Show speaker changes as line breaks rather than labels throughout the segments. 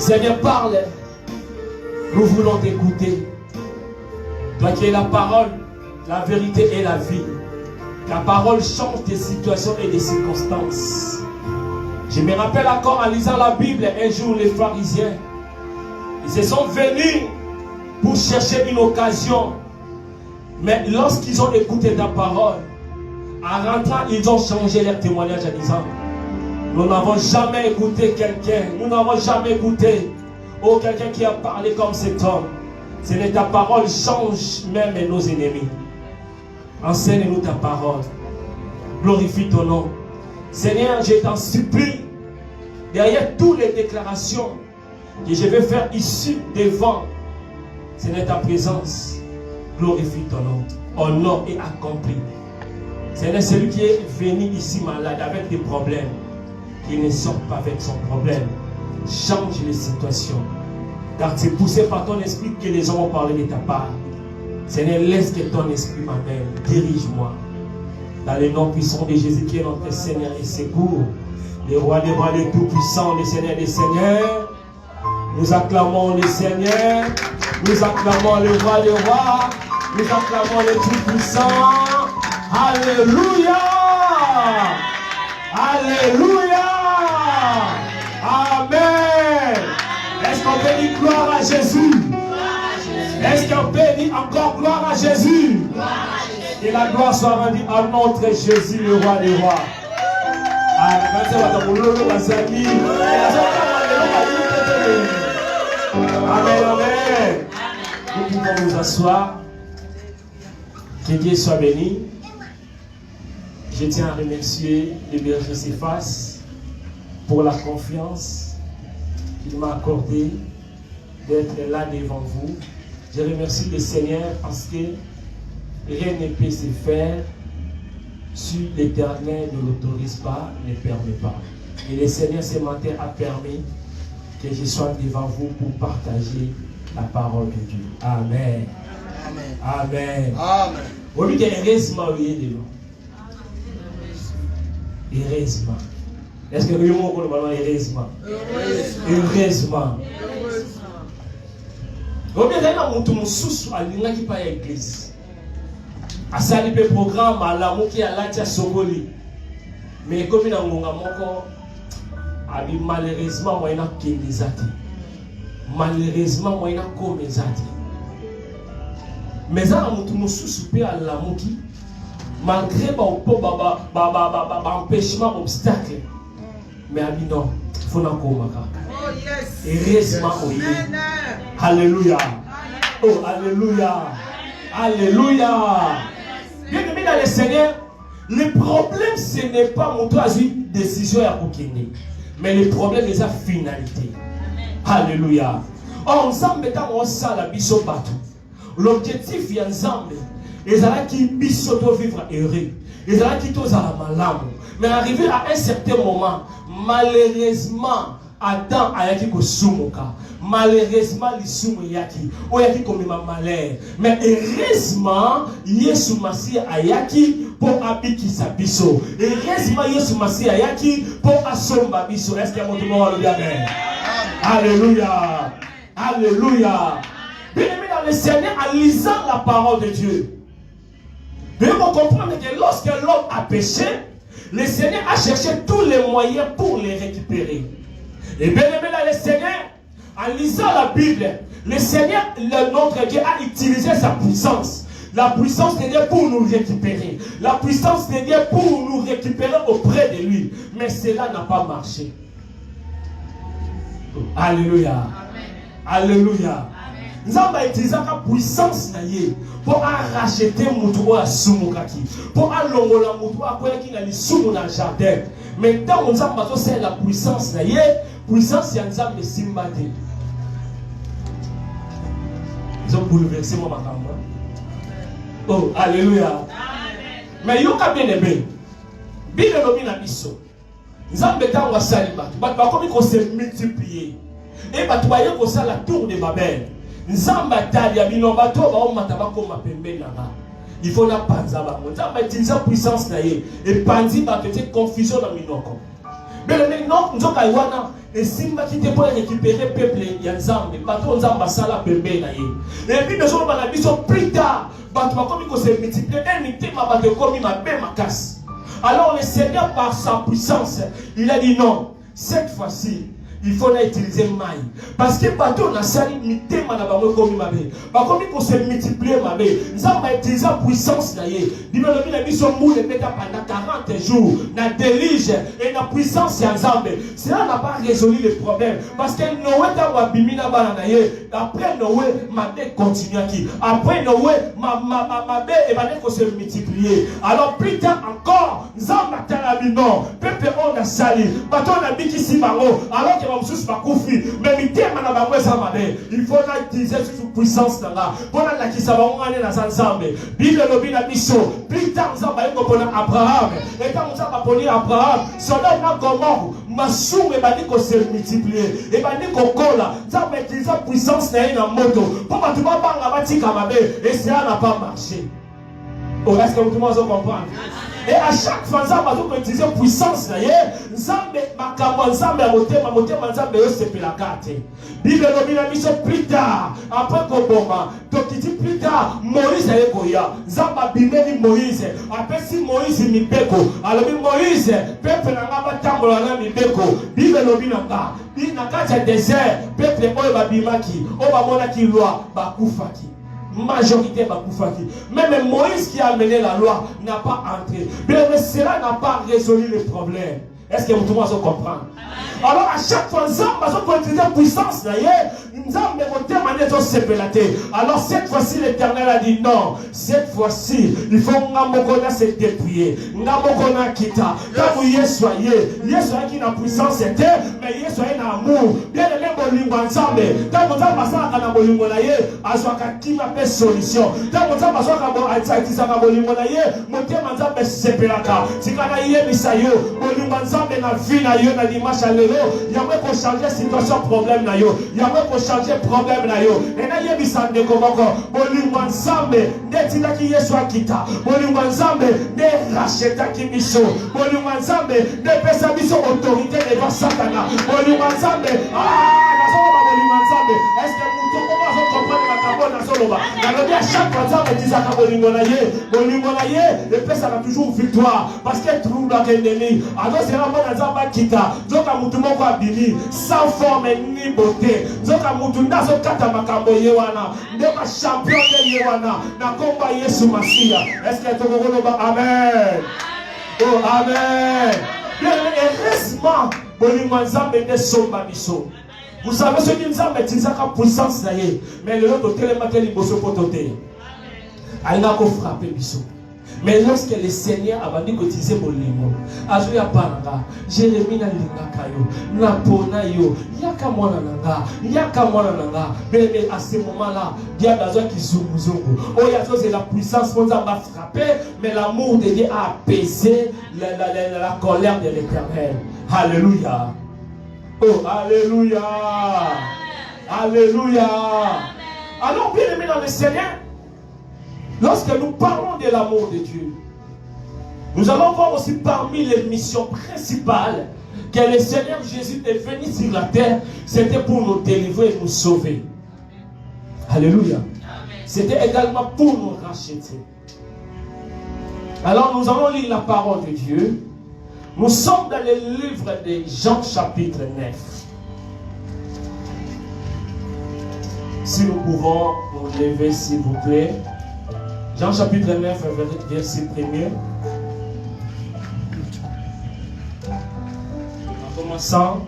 Seigneur, parle. Nous voulons t'écouter. Toi qui es la parole, la vérité et la vie. La parole change des situations et des circonstances. Je me rappelle encore en lisant la Bible, un jour les pharisiens, ils se sont venus pour chercher une occasion. Mais lorsqu'ils ont écouté ta parole, en rentrant, ils ont changé leur témoignage en disant: nous n'avons jamais écouté quelqu'un, nous n'avons jamais écouté quelqu'un qui a parlé comme cet homme. C'est ta parole change même nos ennemis. Enseigne-nous ta parole. Glorifie ton nom. Seigneur, je t'en supplie, derrière toutes les déclarations que je vais faire ici devant, Seigneur, ta présence, glorifie ton nom. Honore et accompli. Seigneur, celui qui est venu ici malade avec des problèmes, qui ne sort pas avec son problème, change les situations. Car c'est poussé par ton esprit que les gens ont parlé de ta part. Seigneur, laisse que ton esprit m'amène. Dirige-moi. Dans le nom puissant de Jésus qui est notre Seigneur et secours. Les rois, les tout-puissants, les seigneurs des seigneurs. Nous acclamons les seigneurs. Nous acclamons les rois des rois. Nous acclamons les tout-puissants. Alléluia. Alléluia. Amen. Est-ce qu'on peut dire gloire à Jésus? Est-ce qu'on peut dire encore gloire à Jésus? Et la gloire soit rendue à notre Jésus, le roi des rois. Amen. vous asseoir. Que Dieu soit béni. Je tiens à remercier le berger Cephas pour la confiance qu'il m'a accordée d'être là devant vous. Je remercie le Seigneur parce que rien ne peut se faire si l'Éternel ne l'autorise pas, ne permet pas. Et le Seigneur ce matin a permis que je sois devant vous pour partager la parole de Dieu. Amen. Amen. Amen. Amen. Oui, il y a heureusement, oui, heureusement. Est-ce que vous avez heureusement? Heureusement. Vous avez un sous à l'église. L'église. À ça, il y a un programme à la mouki à la Sogoli. Mais comme il y a un moko, malheureusement, moi, il y a un malheureusement, moi, il y a un mais ça, il y a un sous à la mouki. Malgré l'empêchement, obstacle. Mais non, il faut n'en heureusement, oui. Alléluia. Oh, alléluia. Alléluia. Bien-aimé dans le Seigneur, le problème, ce n'est pas mon troisième décision à Koukini. Mais le problème est sa finalité. Alléluia. Or, ensemble, on sait la biso bateau. L'objectif est ensemble. Les gens qui bisoto vivre heureux. Les gens qui tous à la malade. Mais arrivé à un certain moment, malheureusement, Adam a yaki ko sumuka. Malheureusement, les sumu yaki. O yaki comme ma malheur. Mais heureusement, Yesu Masih a yaki pour abiki sa biso. Heureusement, Yesu Masih a yaki pour asomba biso. Est-ce qu'il y a mon tour le bien? Alléluia. Alléluia. Bien-aimé dans le Seigneur, en lisant la parole de Dieu. Vous comprendre que lorsque l'homme a péché, le Seigneur a cherché tous les moyens pour les récupérer. Et bien aimé dans le Seigneur, en lisant la Bible, le Seigneur, notre Dieu, a utilisé sa puissance. La puissance de Dieu pour nous récupérer. La puissance de Dieu pour nous récupérer auprès de lui. Mais cela n'a pas marché. Alléluia. Amen. Alléluia. Nous avons utilisé la puissance pour racheter Moutou à Soumokaki, pour alongola Moutou à qui n'a Soumou dans le jardin. Maintenant, nous avons fait la puissance puissance de Nzambe Simbade. Ils ont bouleversé mon matin. Oh, alléluia. Mais il y a bien aimé. Bien aimé na biso. Nzambe tango saliba. Ba comme il s'est multiplié. Et ba toyer ko ça la tour de Babel. Nzamba tali abino bato ba o mataba ko mapembe nanga. Il faut na panza ba. Nzamba utilise puissance na ye et panzi ba que confusion dans minoko. Mais non, nous avons iwana et simba qui te pour récupérer peuple ya Nzambe. Bato Nzamba sala pembe na ye. Et puis besoin ba na biso plus tard, bato ba comme ko se multiplier unité ma bato comme ma be makas. Alors le Seigneur par sa puissance, il a dit non, cette fois-ci il faut utiliser maille. Parce que bateau n'a sali mité manabango comme ma bé. Pas comme il faut se multiplier ma bé. Nous avons utilisé la puissance d'ailleurs. Bible la mission moule pendant 40 jours. Na délige et na puissance ensemble. Cela n'a pas résolu le problème. Parce que Noé t'a wabimina bananaye. Après Noé, ma bé continue qui. Après Noé, ma bé et ma bé faut se multiplier. Alors plus tard encore, nous avons atteint non. Peuple on a sali. Bateau on a mis ici bango. Alors que mais il faut utiliser cette puissance là. Pour la qui s'en va dans ensemble. Bible lobi na biso. Plus tard nous avons pour Abraham. Et quand nous avons pour Abraham, cela n'a comment masou et bani ko se multiplier. Et bani ko kola. Ça va utiliser puissance na une moto. Pour que tu vas pas la bâtir comme et ça n'a pas marché. Est-ce que tout le monde comprend? Et à chaque fois, nous avons utilisé puissance. Nzambe makamba nzambe ya motema motema nzambe yo sepela kate. Bible lobina biso plus tard après koboma. Donc il dit plus tard Moïse a ekoya. Nzamba bimeli Moïse. Après si Moïse mibeko. Alors Moïse peuple na ngaba tambola na mibeko. Bible lobina ka. Bina kati désert peuple oyo babimaki. O bamonaki loi bakufaki. Majorité Bakoufaki. Même Moïse qui a amené la loi n'a pas entré. Mais cela n'a pas résolu le problème. Est-ce que vous comprenez? Alors à chaque fois, nous avons utiliser puissance. Nous avons Alors cette fois-ci, l'Éternel a dit non. Cette fois-ci, il faut que se dépouiller. Namokona kita. Quand vous y soyez, qui n'a puissance était, mais y soyez dans l'amour. Bien aimé, bolingo ensemble. Quand vous avez passé à la bolingo naye, azoaka qui m'appelle solution. Quand vous avez passé à la bolingo naye, monté manzambe sepelaka. Si quand y est misayo, bolingo ensemble na vie na yo na dimanche à l'élo, il y a pour changer situation problème na yo. Il y a pour changer problème na yo. Et na y misande komoko, bolingo ensemble, netina ki yeswa kita. Bolingo ensemble, ne racheta ki miso. Bolingo ensemble, ne pesa miso autorité devant Satana. Bolingo ensemble, est-ce que vous comprenez la carbone à Soloba? À chaque fois, on dit que Bolingo naye, le père ça a toujours victoire. Parce qu'il trouve l'ennemi. Alors c'est la bonne Zamba Kita. Donc à Moutoumon Abili, sans forme ni beauté. Donc à Moutounda, so Kata Makambo Yewana. Donc à champion de Yewana. Na combat Yesu Masia. Est-ce que tu veux Amen? Oh, Amen. Bien, heureusement, Bolingo Nzambe ne somba biso. Vous savez ce qu'il nous a mis en puissance, mais le autre télématin, il bosse pour toter. Il a frappé biso. Mais lorsque le Seigneur a dit qu'il disait Bolingo, Azoya Paranga, Jérémie na Lingakayo, Napona yo, Yakamona nanga, Yakamona nanga. Mais à ce moment-là, Dieu a besoin qu'il zoome. Oh, il y a c'est la puissance qu'on a frappé, mais l'amour de Dieu a apaisé la colère de l'Éternel. Alléluia. Oh, alléluia. Alléluia. Alors, bien aimé dans le Seigneur, lorsque nous parlons de l'amour de Dieu, nous allons voir aussi parmi les missions principales que le Seigneur Jésus est venu sur la terre, c'était pour nous délivrer et nous sauver. Alléluia. C'était également pour nous racheter. Alors, nous allons lire la parole de Dieu. Nous sommes dans le livre de Jean chapitre 9. Si nous pouvons nous lever, s'il vous plaît. Jean chapitre 9, verset 1er. En commençant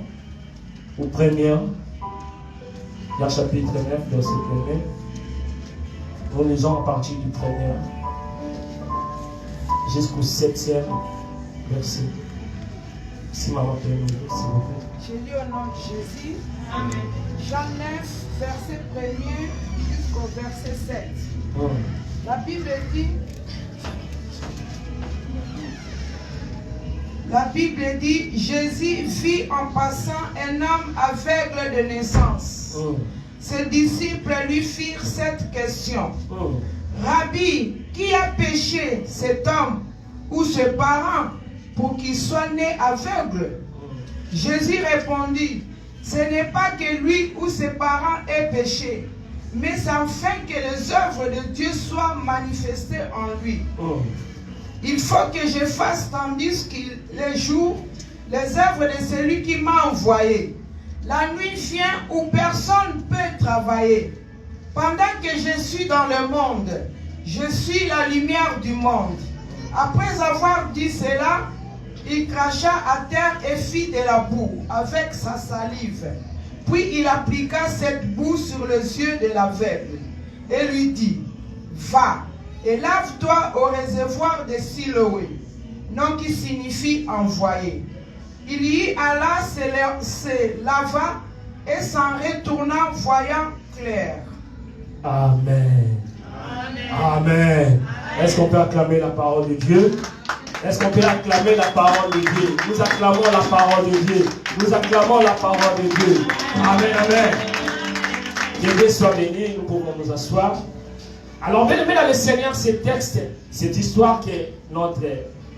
au premier. Jean chapitre 9, verset 1er. Nous lisons à partir du 1er jusqu'au 7e verset. Si maman peut nous lire, s'il vous plaît.
Je lis au nom de Jésus. Amen. Jean 9, verset 1er jusqu'au verset 7. La Bible dit, Jésus vit en passant un homme aveugle de naissance. Ses disciples lui firent cette question. Rabbi, qui a péché, cet homme ou ses parents, pour qu'il soit né aveugle? Jésus répondit, ce n'est pas que lui ou ses parents aient péché, mais c'est afin que les œuvres de Dieu soient manifestées en lui. Il faut que je fasse tandis qu'il les jour les œuvres de celui qui m'a envoyé. La nuit vient où personne ne peut travailler. Pendant que je suis dans le monde, je suis la lumière du monde. Après avoir dit cela, il cracha à terre et fit de la boue avec sa salive. Puis il appliqua cette boue sur les yeux de l'aveugle et lui dit, va et lave-toi au réservoir de Siloé, nom qui signifie envoyé. Il y alla, se lava et s'en retourna voyant clair.
Amen. Amen. Amen. Est-ce qu'on peut acclamer la parole de Dieu? Est-ce qu'on peut acclamer la parole de Dieu? Nous acclamons la parole de Dieu. Nous acclamons la parole de Dieu. Amen, amen. Que Dieu soit béni, nous pouvons nous asseoir. Alors, bien aimé dans le Seigneur, ce texte, cette histoire que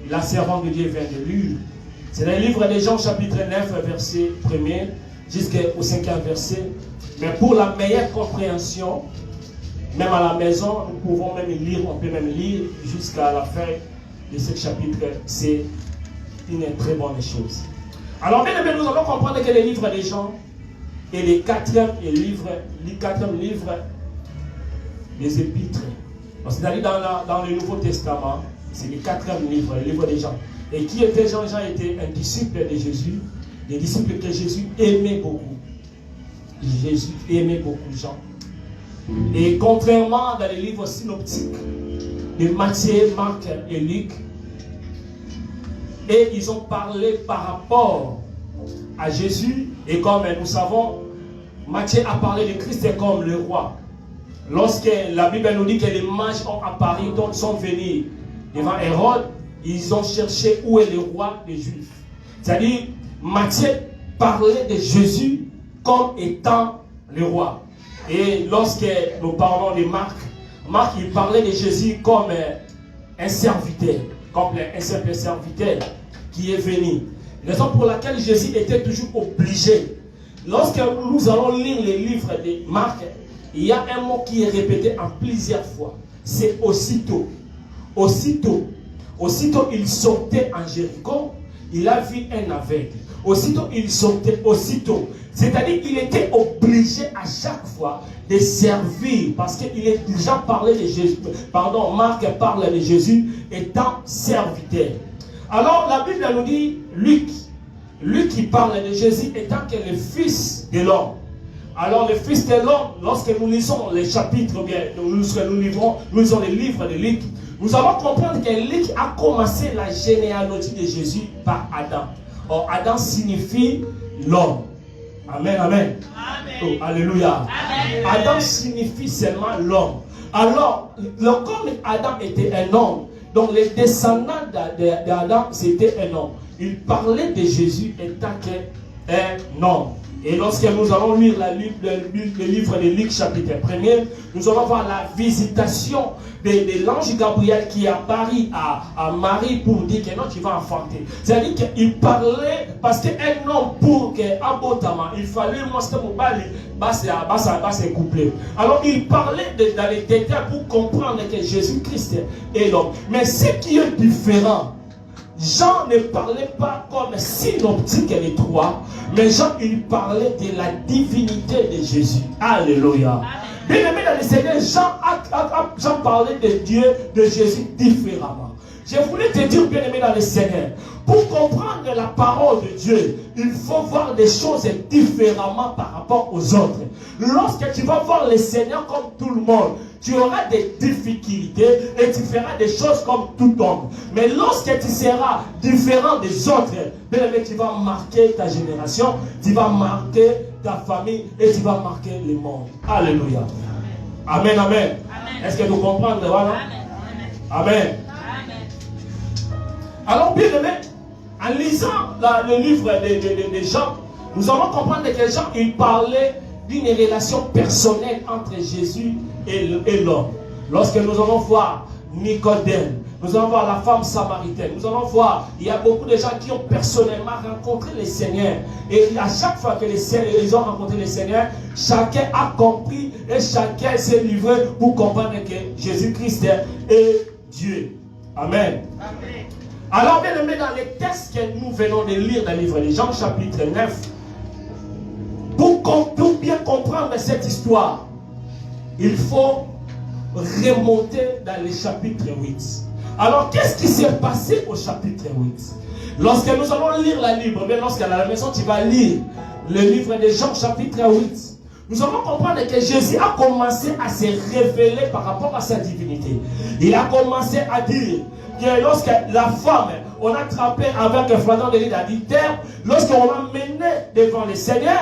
la servante de Dieu vient de lire, c'est dans le livre de Jean, chapitre 9, verset 1er, jusqu'au 5e verset. Mais pour la meilleure compréhension, même à la maison, nous pouvons même lire, on peut même lire jusqu'à la fin de ce chapitre. C'est une très bonne chose. Alors, bien aimé, nous allons comprendre que le livre de Jean est le quatrième livre des épîtres. C'est-à-dire dans le Nouveau Testament, c'est le quatrième livre, le livre de Jean. Et qui était Jean? Jean était un disciple de Jésus, des disciples que Jésus aimait beaucoup. Jésus aimait beaucoup Jean. Et contrairement dans les livres synoptiques de Matthieu, Marc et Luc, et ils ont parlé par rapport à Jésus. Et comme nous savons, Matthieu a parlé de Christ comme le roi. Lorsque la Bible nous dit que les mages ont apparu, donc sont venus devant Hérode, ils ont cherché où est le roi des Juifs. C'est-à-dire, Matthieu parlait de Jésus comme étant le roi. Et lorsque nous parlons de Marc, Marc il parlait de Jésus comme un serviteur, comme un simple serviteur qui est venu. Raison pour laquelle Jésus était toujours obligé. Lorsque nous allons lire les livres de Marc, il y a un mot qui est répété en plusieurs fois. C'est aussitôt. Aussitôt. Aussitôt il sortait en Jéricho, il a vu un aveugle. Aussitôt il sortait, aussitôt. C'est-à-dire qu'il était obligé à chaque fois de servir. Parce qu'il est déjà parlé de Jésus. Pardon, Marc parle de Jésus étant serviteur. Alors la Bible nous dit, Luc qui parle de Jésus étant que le fils de l'homme. Alors le fils de l'homme, lorsque nous lisons les chapitres, bien, nous lisons les livres de Luc, nous allons comprendre que Luc a commencé la généalogie de Jésus par Adam. Or Adam signifie l'homme. Amen, amen. Oh, alléluia. Amen. Adam signifie seulement l'homme. Alors, comme Adam était un homme, donc les descendants d'Adam, c'était un homme. Il parlait de Jésus étant qu'un homme. Et lorsque nous allons lire le livre de Luc chapitre 1er, nous allons voir la visitation de l'ange Gabriel qui apparaît à Marie pour dire que non, tu vas enfanter. C'est-à-dire qu'il parlait, parce qu'un homme pour qu'abotama, il fallait montrer mon bali, se coupler. Alors il parlait dans les détails pour comprendre que Jésus-Christ est l'homme. Mais ce qui est différent, Jean ne parlait pas comme synoptique les trois, mais Jean il parlait de la divinité de Jésus. Alléluia. Bien aimé dans le Seigneur, Jean parlait de Dieu, de Jésus différemment. Je voulais te dire, bien aimé dans le Seigneur, pour comprendre la parole de Dieu, il faut voir des choses différemment par rapport aux autres. Lorsque tu vas voir le Seigneur comme tout le monde, tu auras des difficultés et tu feras des choses comme tout homme. Mais lorsque tu seras différent des autres, bien aimé, tu vas marquer ta génération, tu vas marquer ta famille et tu vas marquer le monde. Alléluia. Amen, amen. Est-ce que vous comprenez? Voilà? Amen. Amen. Alors, bien aimé, en lisant le livre de Jean, nous allons comprendre que Jean, il parlait d'une relation personnelle entre Jésus et l'homme. Lorsque nous allons voir Nicodème, nous allons voir la femme samaritaine, nous allons voir, il y a beaucoup de gens qui ont personnellement rencontré le Seigneur. Et à chaque fois que ils ont rencontré le Seigneur, chacun a compris et chacun s'est livré pour comprendre que Jésus-Christ est Dieu. Amen. Amen. Alors, bien aimé, dans les textes que nous venons de lire dans le livre de Jean, chapitre 9, pour bien comprendre cette histoire, il faut remonter dans le chapitre 8. Alors, qu'est-ce qui s'est passé au chapitre 8? Lorsque nous allons lire la Bible, bien lorsqu'à la maison tu vas lire le livre de Jean, chapitre 8, nous allons comprendre que Jésus a commencé à se révéler par rapport à sa divinité. Il a commencé à dire que lorsque la femme, on a attrapé avec un flagrant délit d'adultère, lorsqu'on l'a mené devant le Seigneur,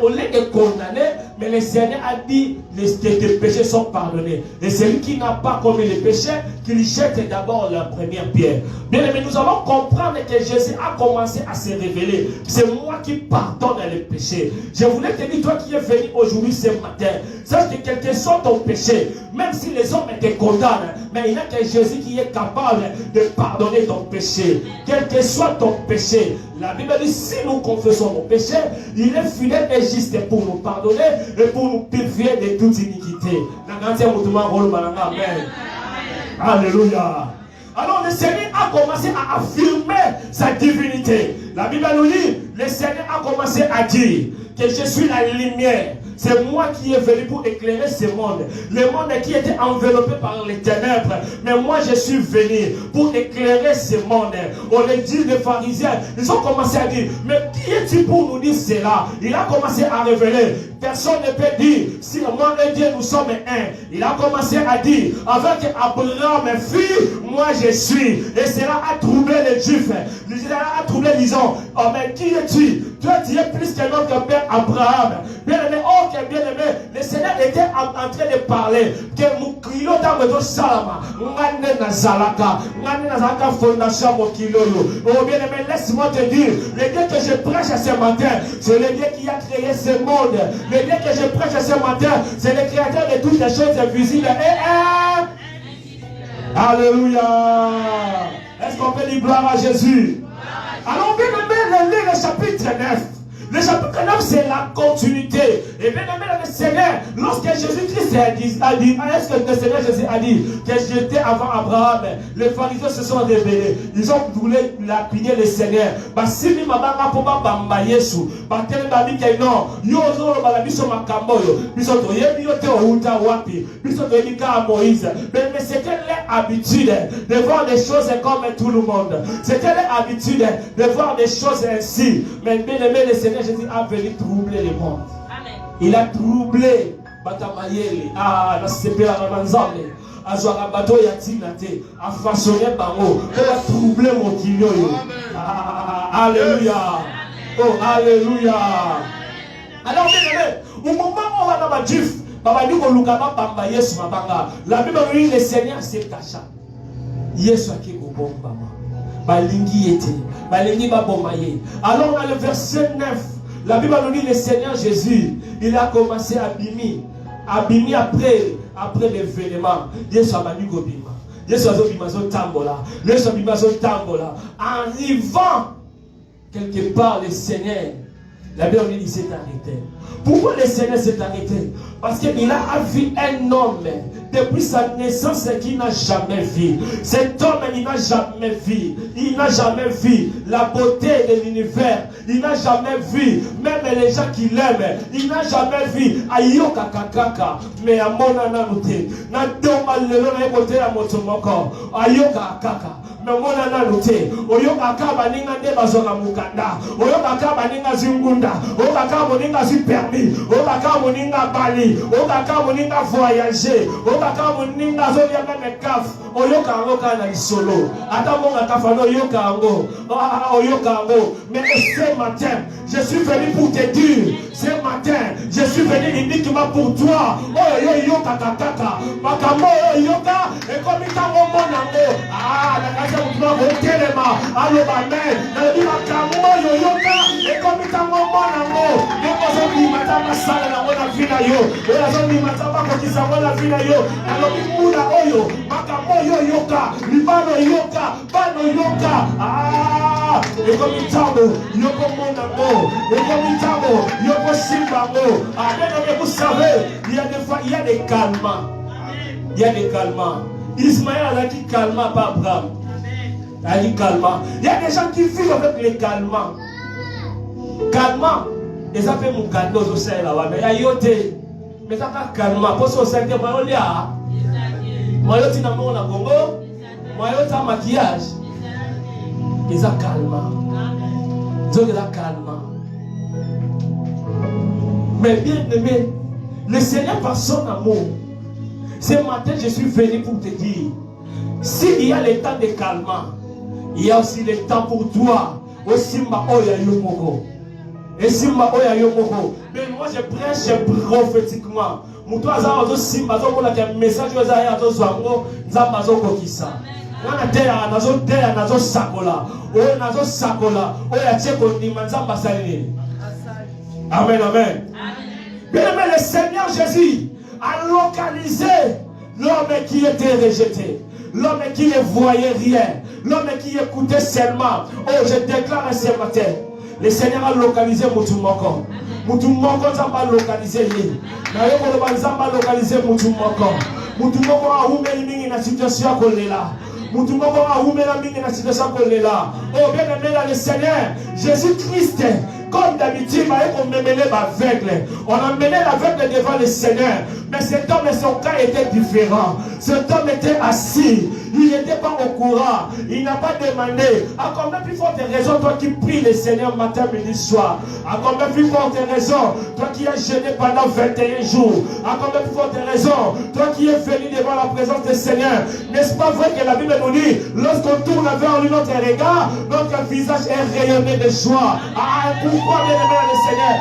au lieu de condamner, mais le Seigneur a dit que tes péchés sont pardonnés. Et celui qui n'a pas commis les péchés, qu'il jette d'abord la première pierre. Bien aimé, nous allons comprendre que Jésus a commencé à se révéler. C'est moi qui pardonne les péchés. Je voulais te dire, toi qui es venu aujourd'hui ce matin, sache que quel que soit ton péché, même si les hommes te condamnent, mais il n'y a que Jésus qui est capable de pardonner ton péché. Quel que soit ton péché, la Bible dit, si nous confessons nos péchés, il est fidèle et juste pour nous pardonner et pour nous purifier de toute iniquité. Amen. Alléluia. Alors le Seigneur a commencé à affirmer sa divinité. La Bible nous dit, le Seigneur a commencé à dire que je suis la lumière. C'est moi qui est venu pour éclairer ce monde. Le monde qui était enveloppé par les ténèbres. Mais moi, je suis venu pour éclairer ce monde. On les dit, les pharisiens, ils ont commencé à dire, mais qui es-tu pour nous dire cela? Il a commencé à révéler. Personne ne peut dire, si moi et Dieu, nous sommes un. Il a commencé à dire, avec Abraham fut, moi je suis. Et cela a troublé les Juifs. Cela a troublé, disons, oh mais qui es-tu? Toi, tu es plus que notre père Abraham. Bien aimé, oh, bien aimé, le Seigneur était en train de parler que mukilo tango salama ngane na zalaka fondation mokilo. Oh bien aimé, laisse-moi te dire, le Dieu que je prêche ce matin, c'est le Dieu qui a créé ce monde. Le Dieu que je prêche ce matin, c'est le créateur de toutes les choses visibles et alléluia. Est-ce qu'on peut dire gloire à Jésus? Alors bien aimé, le chapitre 9. Le chapitre 9, c'est la continuité. Et bien aimé, le Seigneur, lorsque Jésus-Christ a dit, est-ce que le Seigneur Jésus a dit que j'étais avant Abraham, les pharisiens se sont révélés. Ils ont voulu lapiner le Seigneur. Si nous avons pas bamba Yesu, tel babi que non, yozo la biso makamboyo, biso to yebi yote outa wapi, biso to yebi ka Moïse. Mais c'était leur habitude de voir des choses comme tout le monde. C'était leur habitude de voir des choses ainsi. Mais bien aimé, le Seigneur Jésus a venu troubler le monde. Amen. Il a troublé Batamayeli. Ah, la sepela na nzambe. Azwaka bato ya tinate. A façonné bango. Il a troublé mon kilio. Alléluia. Oh, alléluia. Alors, bien aimé, au moment où on va dans Juif, la Bible dit le Seigneur s'est caché. Yesu aki kobomba. Balingi ete, balingi babomaye. Alors dans le verset 9, la Bible nous dit le Seigneur Jésus, il a commencé à abîmer après l'événement. Yesu abani gobima. Yesu azobima zo tambola. Yesu abima zo tambola. En arrivant quelque part le Seigneur, la Bible nous dit il s'est arrêté. Pourquoi le Seigneur s'est arrêté? Parce qu'il a vu un homme depuis sa naissance qu'il n'a jamais vu. Cet homme, il n'a jamais vu. Il n'a jamais vu la beauté de l'univers. Il n'a jamais vu même les gens qui l'aiment. Il n'a jamais vu Ayoka Kakaka. Mais à mon ananote, n'a doma le nom côté à motomoko. Ayoka Kaka. Mais mon ananote, Oyoka Kaba ninga de bazoka mukanda. Oyoka Kaba ninga zingunda. Oyoka Kaba ninga permis, Oyoka moninga bali, Oyoka moninga voyager, Oyoka moninga zolia même kaf, Oyoka ngoka na isolo. Ata monga kafano Oyoka ngo, Oyoka ngo. Mais ce matin, je suis venu pour te dire, ce matin, je suis venu uniquement pour toi. Oyoka kakaka, makamo Oyoka, et comme il t'a monango, la casa mutuma hotelema, allo bamen, na di makamo Oyoka, et comme il t'a monango. Matama sala na wana vina yo. Oya zoni matama kokisa wana vina yo. Alobi muna oyo. Makambo yo yoka. Libano yoka. Bano yoka. Ah. Eko mitambo. Yoko mona mo. Eko mitambo. Yoko simba mo. Ah, mais vous savez, il y a des fois, il y a des calmants. Il y a des calmants. Ismaël a dit calmant, pas Abraham. Il a dit calmant. Il y a des gens qui vivent avec les calmants. Calmant. Et ça fait mon cadeau au sein là, mais il y a yoté. Mais ça fait calmement. Pour ce sein, moi, il y a. Moi, il y a un Congo. Moi, il y a un maquillage. Et ça calmement. Donc, il y a calmement. Mais bien aimé, le Seigneur par son amour. Ce matin, je suis venu pour te dire, s'il y a le temps de calmement, il y a aussi le temps pour toi. Aussi, ma oya yomoko. Et si ma oya yomoko, mais moi je prêche prophétiquement. Muto azazo simba zo kola ke message zo ya zo zwango nzamba zo kokisa. Wana teya nazo sakola. O nazo sakola. O ya cheko ni nzamba salini. Amen, amen. Bien aimé, le Seigneur Jésus a localisé l'homme qui était rejeté, l'homme qui ne voyait rien, l'homme qui écoutait seulement. Oh, je déclare ce matin, le Seigneur a localisé Moutoumoko. Moutoumoko n'a localisé lui. N'a localisé Moutoumoko. Moutoumoko a ouvert une situation comme là. Moutoumoko a ouvert une situation comme là. Oh, bien aimé, le Seigneur Jésus-Christ comme d'habitude, on menait l'aveugle. On a mené l'aveugle devant le Seigneur. Mais cet homme et son cas étaient différents. Cet homme était assis. Il n'était pas au courant. Il n'a pas demandé. À combien plus forte raison, toi qui pries le Seigneur matin, midi, soir. À combien plus forte raison, toi qui as jeûné pendant 21 jours. À combien plus forte raison, toi qui es venu devant la présence du Seigneur. N'est-ce pas vrai que la Bible nous dit, lorsqu'on tourne vers lui notre regard, notre visage est rayonné de joie. Ah, pourquoi bien aimé le Seigneur?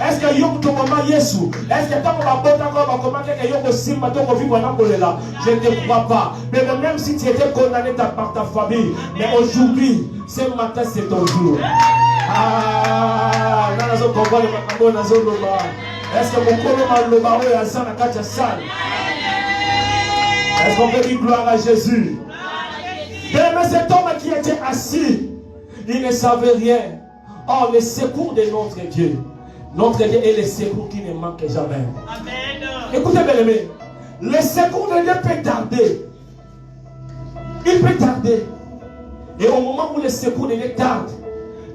Est-ce que yo to mama Yesu? Est-ce que tant qu'on va botter encore comment que yo aussi maintenant qu'on vit pendant qu'on est là? Je ne crois pas. Mais même si tu étais condamné par ta famille, mais aujourd'hui, ce matin c'est ton jour. Ah, est-ce que mon colombo est à San Akacha? Est-ce qu'on peut dire gloire à Jésus? Mais cet homme qui était assis, il ne savait rien. Or, le secours de notre Dieu est le secours qui ne manque jamais. Amen. Écoutez, bien aimé, le secours de Dieu peut tarder. Il peut tarder. Et au moment où le secours de Dieu tarde,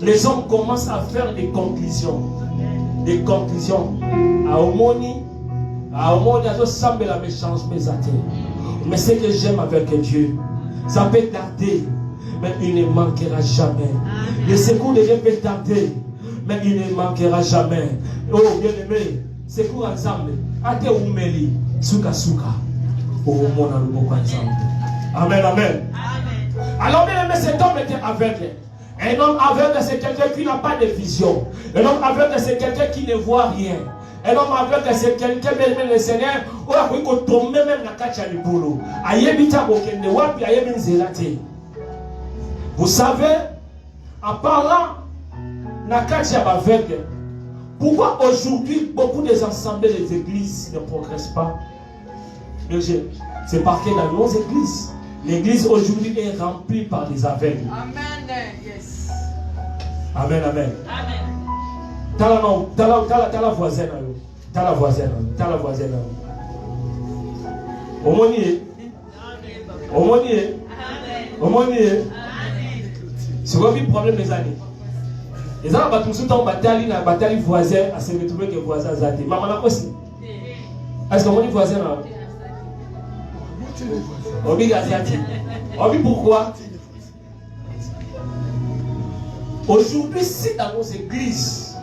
les hommes commencent à faire des conclusions. Des conclusions. Mais ce que j'aime avec Dieu, ça peut tarder, mais il ne manquera jamais. Le secours de Dieu peut tarder, mais il ne manquera jamais. Oh, bien aimé, secours ensemble. Ate umeli, suka suka. Oh, mon amour ensemble. Amen, amen. Alors, bien aimé, cet homme était aveugle. Un homme aveugle, c'est quelqu'un qui n'a pas de vision. Un homme aveugle, c'est quelqu'un qui ne voit rien. Un homme aveugle, c'est quelqu'un, bien aimé, le Seigneur, où il faut tomber même la kacha du boulot. Vous savez, en parlant pourquoi aujourd'hui beaucoup des assemblées des églises ne progressent pas? C'est parce que dans nos églises, l'église aujourd'hui est remplie par des aveugles. Amen. Yes. Amen, amen. Amen. T'as la voisine. T'as la voisine. C'est quoi le problème des années? Les gens ont bataille voisin à se retrouver que voisin zati. Maman là aussi. Est-ce que mon voisin là? Obi Gaziati. Obi pourquoi? Aujourd'hui, si dans nos églises,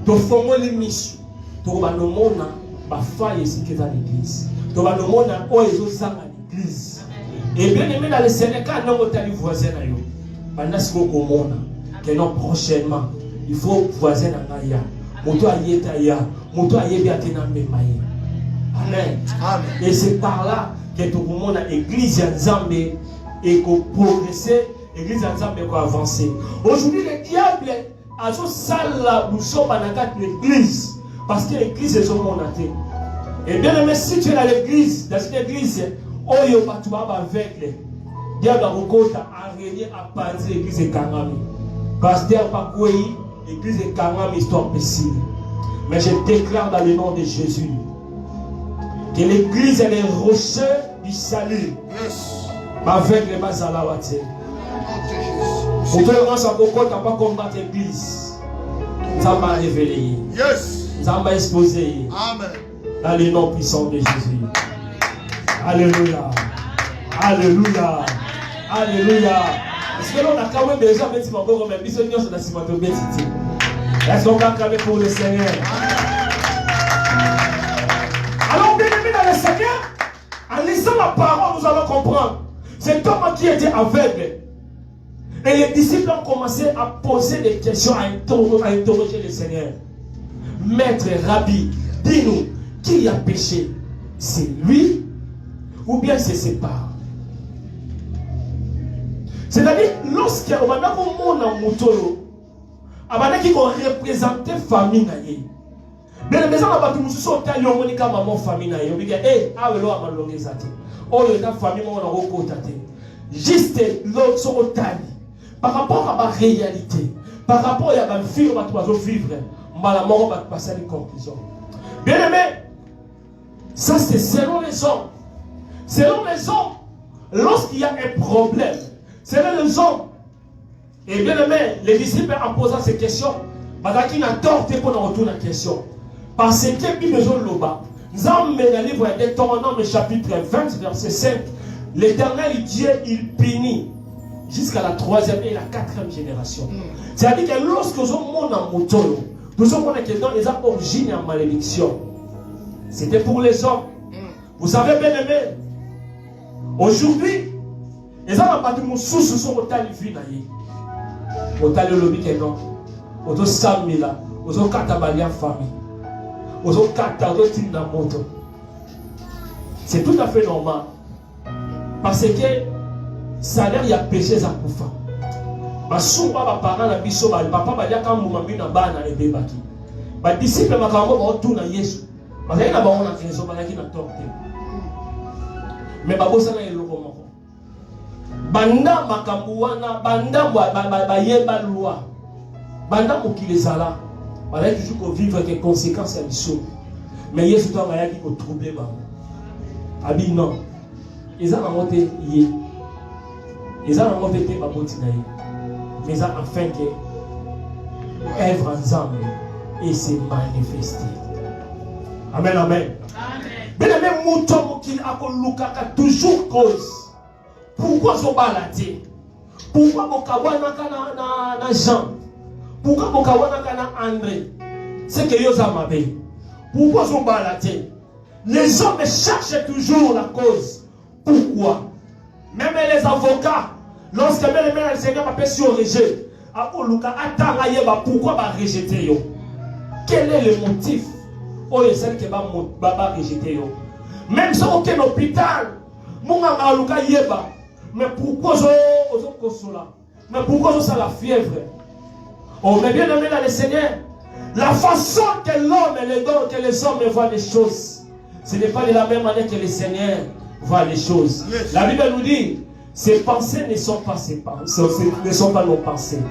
tu fais les missions, tu vas nous montrer la faille ici qui est dans l'église. Tu vas nous montrer où ils sont à l'église. Et bien aimé dans le Seigneur, quand nous avons les voisins, pendant ce qu'on montre, que non prochainement, il faut voisin à Naya. Moto ayetaya, moto ayebiatena memaye. Amen. Et c'est par là que tout le monde a l'église Nzambe et qu'on progresser, l'église Nzambe qu'on avancer. Aujourd'hui, le diable a ce salle là, nous sommes dans l'église parce que l'église est son monaté. Et bien aimé, si tu es dans l'église, dans cette église, oyo batuba aveugle, diable a recours à régner à partir de l'église de Kangami. Pasteur Pakouei, l'église de Kangami, histoire possible. Mais je déclare dans le nom de Jésus que l'église est le rocher du salut. Yes. Avec les Mazalawate. Pour toi, on s'en compte à pas combattre l'église. Ça m'a révélé. Yes. Ça m'a exposé. Amen. Dans le nom puissant de Jésus. Alléluia. Alléluia. Alléluia. Est-ce que l'on a quand même déjà fait mon corps, mais bisous sur la ciment de Bétiti. Est-ce qu'on va acclamer pour le Seigneur? Alors, bien aimé dans le Seigneur, en lisant la parole, nous allons comprendre. Cet homme qui était aveugle. Et les disciples ont commencé à poser des questions, à interroger le Seigneur. Maître, Rabbi, dis-nous, qui a péché? C'est lui ou bien c'est ses parents? C'est-à-dire, lorsqu'il y a un monde en moutolo, qui représentait la famille, mais les maisons là-bas, nous sommes en maman famille, on dit, eh, ah, le loi m'a longué ça. Oh, le famille, on a recoté. Juste l'autre sont au tali. Par rapport à ma réalité, par rapport à ma vie, on va vivre, la mort va passer à une conclusion. Bien aimé, ça c'est selon les hommes. Selon les hommes, lorsqu'il y a un problème, selon les hommes, Et bien aimé, les disciples en posant ces questions, qui n'a tort pour nous retourner la question. Parce que nous besoin de l'oba. Nous avons le livre de Deutéronome chapitre 20, verset 5. L'Éternel Dieu, il bénit jusqu'à la 3e et la 4e génération. C'est-à-dire que lorsque nous sommes en moto, nous sommes dans les origines en malédiction. C'était pour les hommes. Vous savez, bien aimé, aujourd'hui, les hommes n'ont pas de mon sous sont au tal vie. Au tal de l'objet que non. Au samila, au katabalia famille. Au katabalia na moto. C'est tout à fait normal. Parce que salaire y a péché za kufa. Basumba ba parents na biso ba papa ba dia kan mumambi na bana na bebaki. Ba disciple makambo ba otuna Yesu. Ba na ba ona kezo ba na torte. Mais ba bosa na eloko moko. Banda makambo wana banda ba yeba loi. Banda mokili zala. Ba la toujours ko vivre que conséquences à biso. Mais Yesu to ba yaki ko troubler ba. Abi non. Ils ont monté hier. Ils ont monté ma boutique. Mais afin que œuvre ensemble et se manifester. Amen, amen. Mais le même mouton qui a toujours cause. Pourquoi sont baladés? Pourquoi Bokawana na Jean? Pourquoi Bokawana na André? C'est que Yosa m'avait. Pourquoi sont baladés? Les hommes cherchent toujours la cause. Pourquoi? Même les avocats, lorsque le Seigneur m'a fait sur rejet, pourquoi va rejeter? Quel est le motif? Oh, il celle qui va rejeter. Même si aucun hôpital, mais pourquoi mais pourquoi ça la fièvre? Oh, mais bien aimé dans le Seigneur, la façon que l'homme et les dons, que les hommes voient les choses, ce n'est pas de la même manière que le Seigneur voit les choses. Yes. La Bible nous dit, ces pensées ne sont pas ses pensées, ne sont pas nos pensées.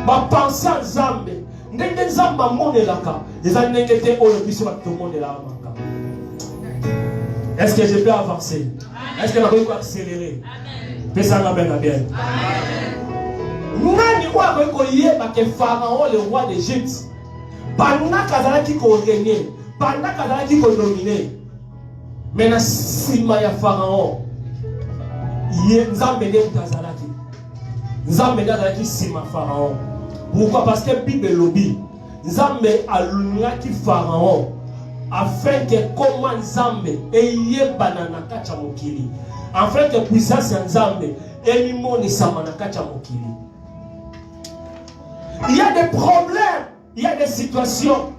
Ma pensée en Zambé, n'est pas mon élaka, les années n'étaient au plus sur tout le monde là. Est-ce que je peux avancer? Est-ce que je peux accélérer? Fais-ça la bien. Nani wa ko yeba que Pharaon le roi d'Égypte, pendant kazala qui ko régner, pendant kazala qui ko dominer. Mais na sima ya Pharaon, Nzambe de Tazalaki. Nzambe de sima Pharaon. Pourquoi? Parce que Bible lobby, Nzambe alunaki Pharaon afin que comment Nzambe eye banana kacha mokili. Afin que puissance Nzambe elimoni samana kacha mokili. Il y a des problèmes, il y a des situations.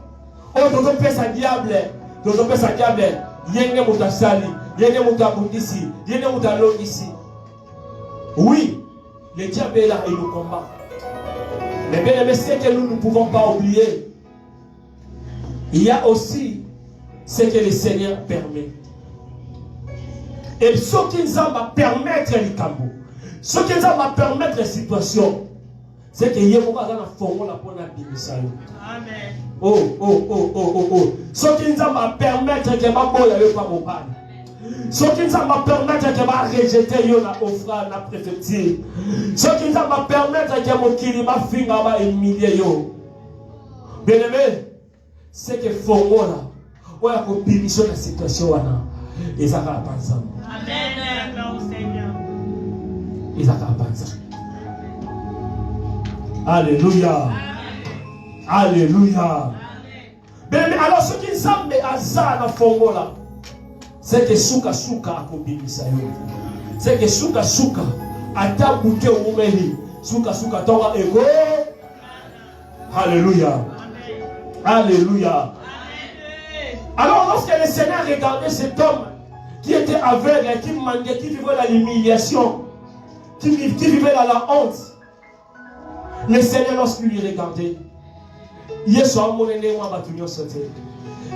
Oh, d'autres pèsent à diable, d'autres pèsent à diable. Yenge mutasali, yenge mutabundisi, yenge mutalogisi. Oui, le diable est là et nous combat. Mais bien aimé, ce que nous ne pouvons pas oublier, il y a aussi ce que le Seigneur permet. Et ce qui nous va permettre les cambo, ce qui nous va permettre les situations, c'est que Yémo va dans la forme la bonne abîme. Amen. Oh. Ce qui nous va permettre que ma boy n'ait pas mon ban. Ce qui nous va permettre que ma rejeter la offrande la préfecture. Ce qui nous va permettre que mon kili ma fille va humilier yo. Bien aimé, c'est que forme là, on a une permission de la situation là. Et ça va pas ensemble. Amen. Gloire au Seigneur. Et ça va pas ensemble. Alléluia. Alléluia. Mais alors ce qui s'appelle Azar dans Fongo là, c'est que Souka a kobimisa yo. C'est que Souka ata bouke umeli. Souka tonga ego. Alléluia. Alléluia. Alors lorsque le Seigneur regardait cet homme qui était aveugle, qui mendiait, qui vivait dans l'humiliation, qui vivait dans la honte, le Seigneur lorsqu'il lui regardait, Yesu amonene wa batunyo sote.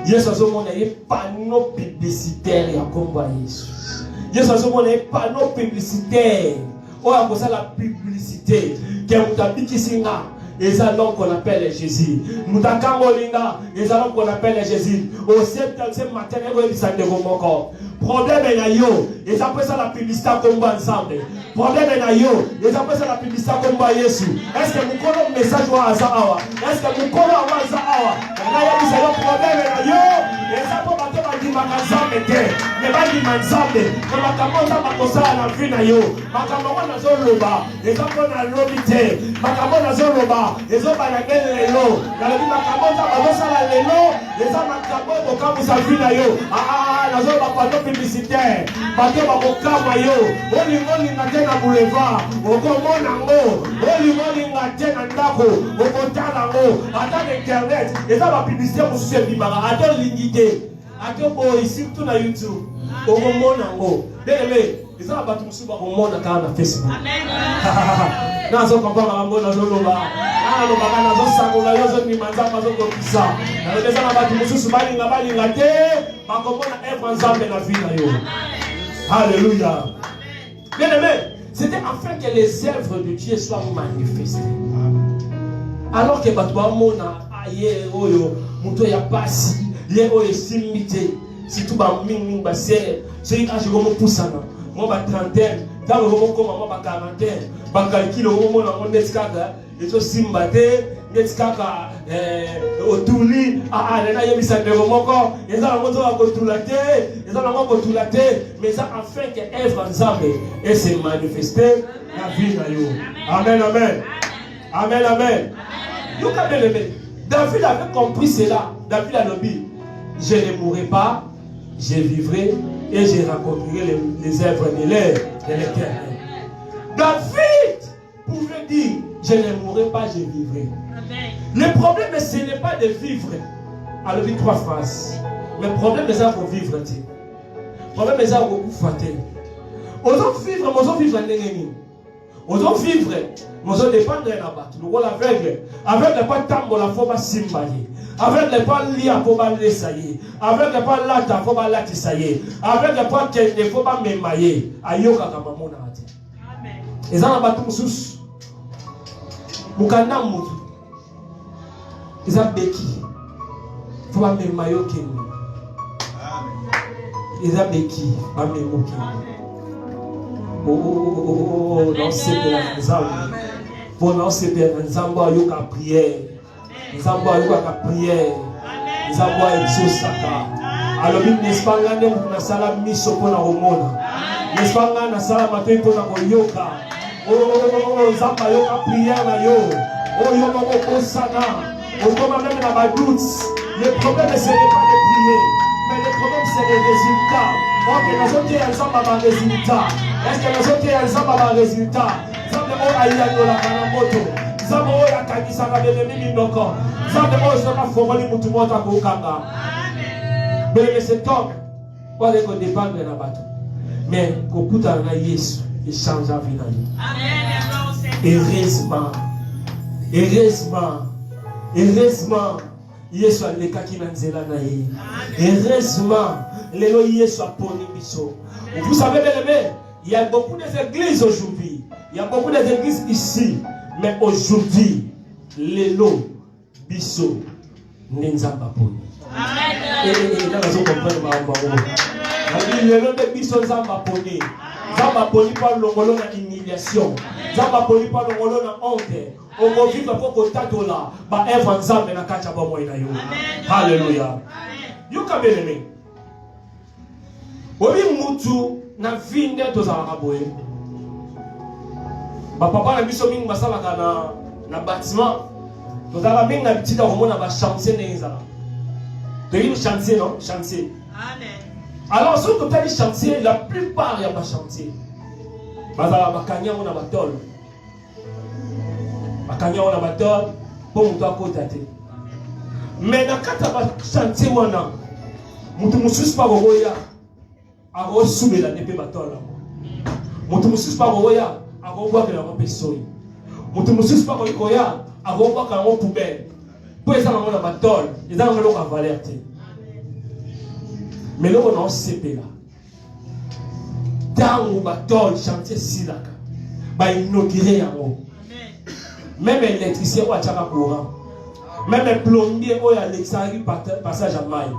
Yesu amonene panneau publicitaire ya komba Yesu. Yesu amonene panneau publicitaire. O ya kosa la publicité que mutabiki singa et ça l'homme qu'on appelle Jésus. Moutakangolinga, et ça l'homme qu'on appelle Jésus. Au septième matin, il y a des problème est là, et ça peut ça la publicité comme ensemble. Problème est là, et ça peut ça la publicité comme Jésus. Est-ce que vous connaissez le message ou Azawa? Est-ce que vous connaissez Azawa? Le problème est là, et ça peut pas te dire Makazambe, mais pas dire Manzambe, mais Makamosa Makosa la vie na yo. Makamona na zoloba, et ça peut na lobité. Makamona zoloba, et ça va na gagner lelo. La vie Makamosa Makosa la lelo, et ça Makamosa comme ça vie na yo. La zoloba pas de publicitaire. Bato bakokama yo. Olingo ngate na boulevard. Okomona ngo. Olingo ngate na ndako. Okotala ngo. Ata internet, et ça va publicité pour se bimara. Ata lingité. Ata boy surtout na YouTube. Okomona ngo. Bien-aimé, et ça va tout suba komona kana na Facebook. Amen. Nazo kompama ngo nazo loba. Ano bagana zo sangola yo zo ni manzama zo kopisa. Na leza na batu mususu bali ngate. Makomona œuvre nzambe na vie na yo. Alléluia. Bien-aimé, c'était afin que les œuvres de Dieu soient manifestées. Alors que batwa mona aye oyo muto ya pasi ye oyo simité surtout ba mingi ba ser c'est âge comme poussana moi ba trentaine dans le moment comme moi ba quarantaine ba calcul au moment on netkaka et so simbate netkaka otuli na yebisa ndeko moko eza na moto wa kotulate eza na moko kotulate mais ça afin que œuvre nzambe et se manifester la vie na yo. Amen, amen. Amen, amen. David avait compris cela. David a dit, je ne mourrai pas, je vivrai et je raconterai les œuvres de l'Éternel. David pouvait dire, je ne mourrai pas, je vivrai. Le problème, ce n'est pas de vivre. Alors, il y a 3 phrases. Mais le problème, c'est pour vivre. Le problème, c'est pour fâter. Osons vivre, osons vivre en ennemi. Osons vivre, osons dépendre de la batte. Nous sommes aveugles. Avec pas tambo la faut pas simbayer. Avec les pas lia faut pas l'essayer. Avec les pas lata faut pas l'atisayer. Avec les pas qu'il faut pas m'émailler. Ayoka kama mona ati. Amen. Et ça na batu musus. Mukana mutu. Isa beki. Faut pas m'émailler keni. Amen. Isa beki pas m'émailler keni. Oh, non, c'est de la Nzamba. Pour non, c'est de la Nzamba, yoka prière. Nzamba, yoka prière. Nzamba, exosaka. Alors, n'est-ce pas, là, nous avons sala miso pour la romona. N'est-ce pas, là, nous avons matin pour la yoka. Oh, Nzamba, yoka prière, na yo. Oh, yoka osana. Oh, comme même dans ma doute. Le problème, ce n'est pas de prier. Mais le problème, c'est les résultats. Ok, nous avons dit ensemble à résultat. Est-ce que nous avons dit ensemble à résultat? Nous avons dit à la Kanamoto. Nous avons dit à Kanisa Kabelemi Minoko. Nous avons dit à Formoli Mutumota Koukanga. Mais cet homme, pas de dépendre de la bateau. Mais qu'on peut en Yesu, il change la vie. Heureusement. Heureusement. Heureusement. Yesu aleka kina nzela na ye. Heureusement, lelo Yesu aponi biso. Vous savez bien aimé, il y a beaucoup d'églises aujourd'hui. Il y a beaucoup d'églises ici, mais aujourd'hui, lelo biso nenzamba poni. Amen. Et là vous comprenez ma lelo de biso nzamba poni. Nzamba poni pas longolo na humiliation. Nzamba poni pas longolo na honte. On vit pour que là, bah Eva nzambe na kacha ba moina yo. Hallelujah. Yo ka beleme. Obi mutu na vinde to za kaboye. Ba papa na biso mingi basala na bâtiment. To za mingi na bitita komona ba chantier neza. De une chantier non, chantier. Amen. Alors sur que tu chantier, la plupart ya ba chantier. Bazala bakanya mona batol. Bakanya wana bato pour mutu akota te. Mais na kata ba chantier wana mutu mususu pa boya aro subela nepe batola. Mutu mususu pa boya aro bwa ke la mpesoyi. Mutu mususu pa koya aro bwa ka ngo poubelle. Po eza na batol, eza na ngo ka valeur te. Mais loko na sepela. Tango batol chantier silaka. Ba inaugurer yango. Même électricien ou à Tchaka courant. Même plombier ou à l'extérieur passage à maille.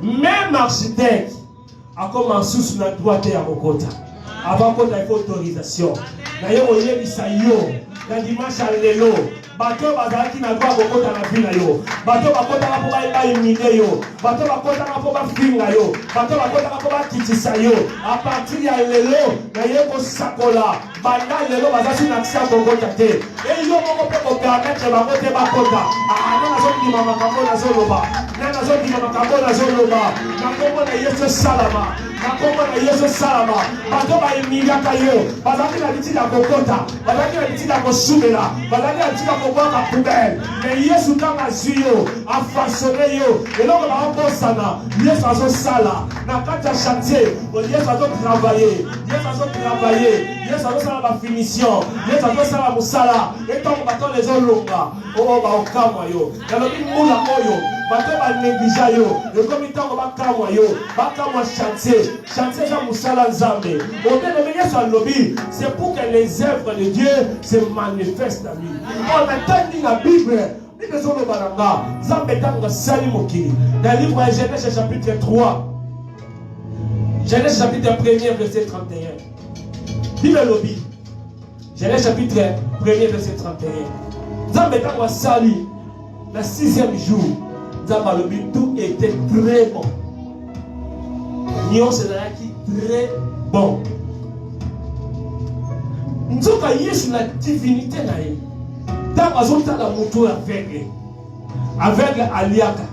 Même architecte a commencé sur la droite et à Mokota. Avant qu'on ait autorisation. D'ailleurs, on y est yo. La dimanche à l'élo. Bateau bazaki na droit Mokota na ville yo. Bateau bakota na pour ba humilier yo. Bateau bakota na pour ba finga yo. Bateau bakota na pour ba kitisa yo. À partir ya l'élo, d'ailleurs ko sakola. Banda l'élo bazaki na kisa Mokota te. Et yo moko pe ko permettre ba kote ba kota. Ah na zo di mama kambo na zo loba. Na zo di mama kambo na zo loba. Na kombo na Yesu salama. Na kombo na Yesu salama. Bateau ba humilier kayo. Bazaki na biti na kokota. Bazaki na biti na kosumela. Bazaki na biti na la poubelle. Mais Yesu quand a zuyo, a façonné yo. Et là on va embosana. Yesu a son sala. Na kata chantier. Yesu a son travailler. Yesu a son travailler. Yesu a son la finition. Yesu a son la musala. Et tant qu'on les ont longa. Oh ba okama yo. Dans le moula oyo. Bateau ba négligea yo. Le comité on va kamwa yo. Ba kamwa chantier. Chantier ça musala nzambe. Au bien de Yesu a lobby. C'est pour que les œuvres de Dieu se manifestent à lui. On attend la Bible. Dans le livre de Genèse chapitre 3. Genèse chapitre 1er verset 31. Bible lobby. Genèse chapitre 1er verset 31. Zambetang wa sali. Le 6e jour. Zamba lobby tout était très bon. Nyon c'est très bon. Nous avons la divinité naïe. Dans la moto aveugle. Aveugle aliaka.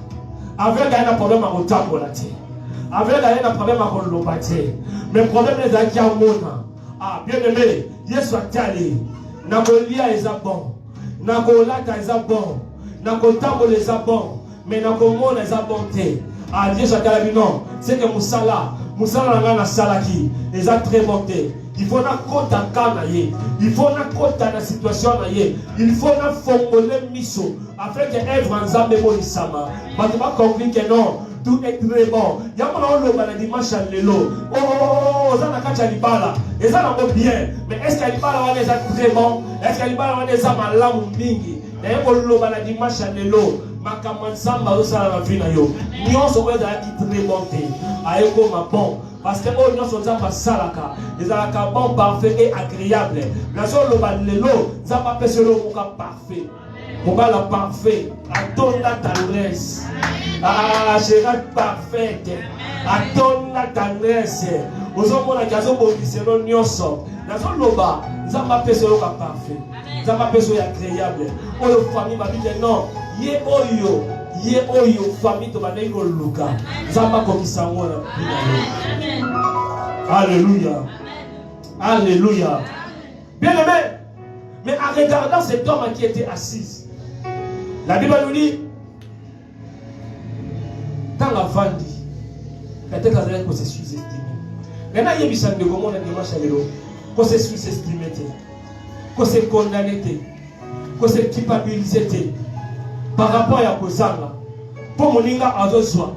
Aveugle a un problème à rotambolati. Aveugle a un problème à rolobati. Mais le problème est à Kiamona. Ah, bien aimé, Yesu a tali. Nakolia est bon. Nakolata est bon. Nakotambol est bon. Mais Nakomona est bonté. Ah, Dieu a tali non. C'est que Moussala na salaki. Les a très bonté. Il faut na kota kanaye. Il faut na kota na situation naye. Il faut na fongole miso. Afin que œuvre en zambe monisama. Parce que conclure que non. Tout est très bon. Yamona on le dimanche à l'élo. Oh, ça n'a qu'à chalibala. Et ça n'a pas bien. Mais est-ce qu'elle parle on est très bon? Est-ce qu'elle parle on est amalam mingi? D'ailleurs on le dimanche à l'élo. Makamanzamba osala na vie na yo. Nyonso oyo ezalaki très bon te. Ayekoma bon. Parce que oyo nyonso nzambe asalaka ezalaka bon, parfait et agréable. Nazoloba lelo nzambe apesa yo moka parfait. Mobala parfait. Atonda tendresse. Ah, Gérard parfaite. Atonda tendresse. Ozomona kazobongiselo nyonso. Nazoloba nzambe apesa yo parfait. Nzambe apesa yo agréable. Oyo famille ba bile non. Ye oyo famille to banai ko luka zamba ko kisangona. Alléluia. Alléluia. Bien aimé, mais en regardant cet homme qui était assis, la Bible nous dit dans la vandi peut-être que c'est sous-estimé. Maintenant il y a des gens qui ont que c'est sous-estimé, que c'est condamné, que c'est culpabilisé. Par rapport à Kozanga, pour moninga azozwa,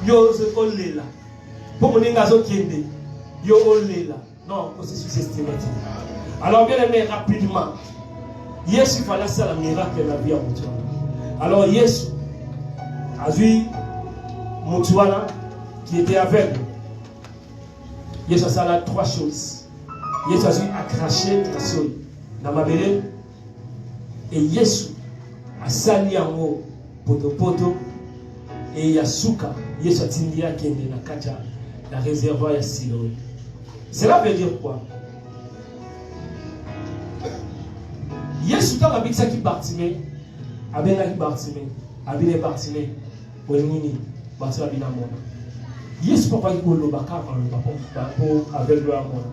yo olela. Pour moninga azokende, yo olela. Non, c'est sous-estimé. Alors bien aimé, rapidement, Yesu fallait faire le miracle de la vie à Moutouana. Alors Yesu a vu Moutouana qui était aveugle. Yesu a fait 3 choses. Yesu a vu à cracher la sol dans ma belle. Et Yesu a sali yango poto poto et yasuka Yesu atindia kende na kacha la réservoir ya Siloé. Cela veut dire quoi? Yesu ta babisa ki Bartimée abenga ki Bartimée abine Bartimée onini batira bina mona. Yesu papa ki kolobaka en le papa pour avec le amona.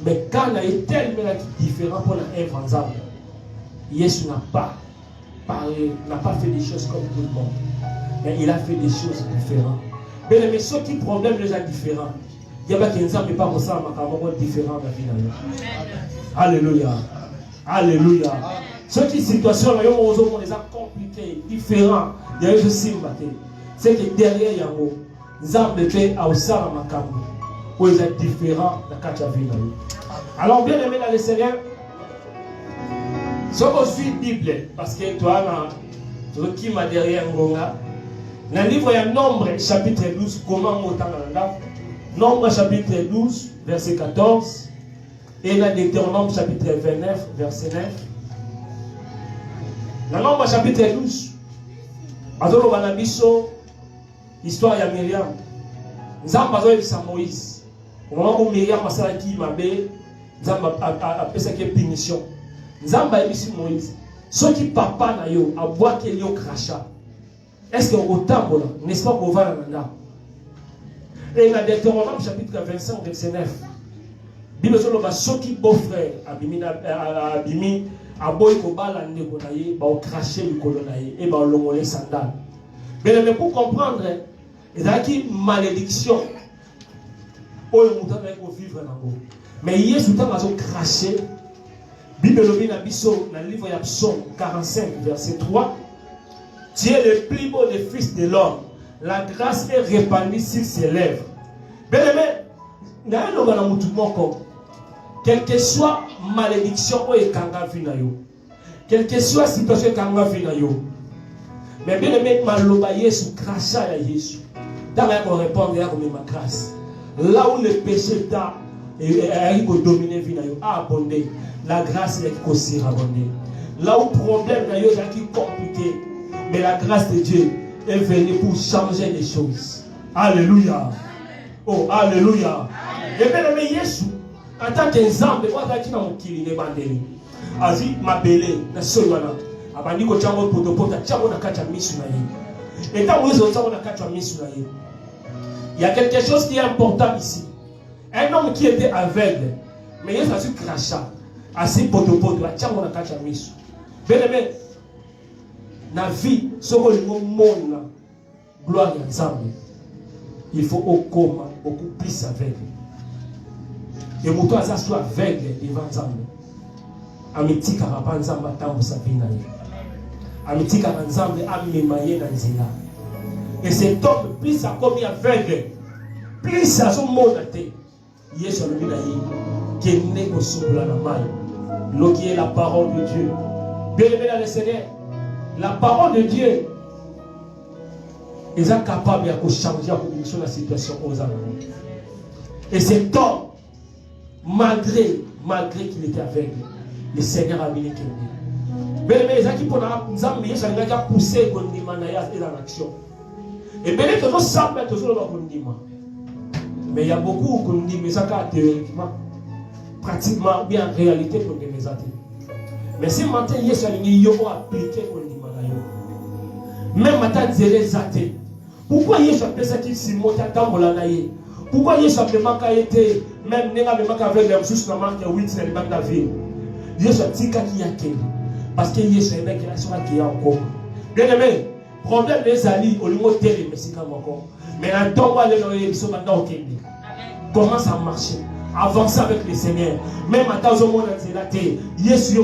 Mais quand il est tellement différent pour la œuvre ensemble. Yesu n'a pas fait des choses comme tout le monde. Mais il a fait des choses différentes. Mais ceux qui problèmes les gens différents, il y a qui ne savent pas comme ça, mais différent dans la vie. Alléluia. Alléluia. Ceux qui situation les gens compliqués, différents, il y a des choses. C'est que derrière il y a un mot. Zambé a aussi un macabre. Où ils sont différents dans la vie. Alors bien aimé dans le Seigneur. Si on suit la Bible, parce que toi, qui m'a derrière Ngonga, dans le livre, il y a Nombre chapitre 12, comment on entend là. Nombre chapitre 12, verset 14, et dans Deutéronome chapitre 29, verset 9. Dans Nombre chapitre 12, Azolo Banabiso, histoire de Myriam. Nzamba Zoé de Moïse. Au moment où Myriam a fait qui m'a bé, Nzamba a fait sa punition. Nzamba a dit Moïse. Ceux qui papa na yo, a boire qu'il y a crachat. Est-ce que autant bon, n'est-ce pas qu'on va là? Et dans Deutéronome chapitre 25, verset 9. Bible sur le ceux qui beau frère, abimi, a boy ko bala ndeko na ye, ba o cracher le colonaye et ba o longolé sandal. Mais pour comprendre, il y a une malédiction. Oh, le mouton va vivre dans le mais hier, tout le temps, ils ont craché. Bible dans le livre de Psaume 45, verset 3. Tu es le plus beau des fils de l'homme. La grâce est répandue sur ses lèvres. Bien aimé, quelle que soit malédiction, quelle que soit situation, mais bien aimé, maloba Yesu, crachat à Yesu. Dans la répondre à ma grâce. Là où le péché t'a dominé, a abondé, la grâce est aussi abondée. Là où le problème est compliqué, mais la grâce de Dieu est venue pour changer les choses. Alléluia. Oh, alléluia. Et bien aimé Yesu, en tant qu'ensemble, moi je suis dans mon kili, les bandés. Azi, ma belle, na solwana. Abandi ko chango potopota, chango na kacha misu na ye. Et quand vous êtes chango na kacha misu na ye. Il y a quelque chose qui est important ici. Un homme qui était aveugle, mais il a su crachat, assis potopoto, chango na kacha misu. Bien aimé, na vie, ce que le monde, gloire à Nzambe, il faut au coma beaucoup plus aveugle. Et mouton a soit aveugle devant Nzambe. Amitika papa Nzambe atambo sabina ye. Amitika Nzambe amemaye na nzela. Et cet homme plus a commis aveugle, plus à son monde a été. Yesu alobina ye qui n'est qu'au souffle na mai. L'eau qui est la parole de Dieu. Bien aimé dans le Seigneur, la parole de Dieu est capable de changer la situation aux hommes. Et cet homme, malgré qu'il était aveugle, le Seigneur a mis les clés. Mais les gens qui pour nous a poussé dans l'action. Et bien que nous sommes toujours dans le mais il y a beaucoup qui disent mais ça théoriquement, pratiquement, bien en réalité pour les maisons. Mais si maintenant il y a appliqué pour le même maintenant zélé zaté. Pourquoi il y a appelé ça qu'il s'y monte à Tambolanaye? Pourquoi il y a appelé Makaïté, même Néga de Makavelle, les ressources na manque 8 dans le David? Il y a appelé Tika qui a quel? Parce qu'il y a un mec qui a encore. Bien aimé, problème des alliés, au niveau télé, mais c'est comme encore. Mais un temps où aller dans les émissions maintenant au Kenya. Comment ça marche? Avancer avec le Seigneur. Même à temps où on a zélaté, Yesu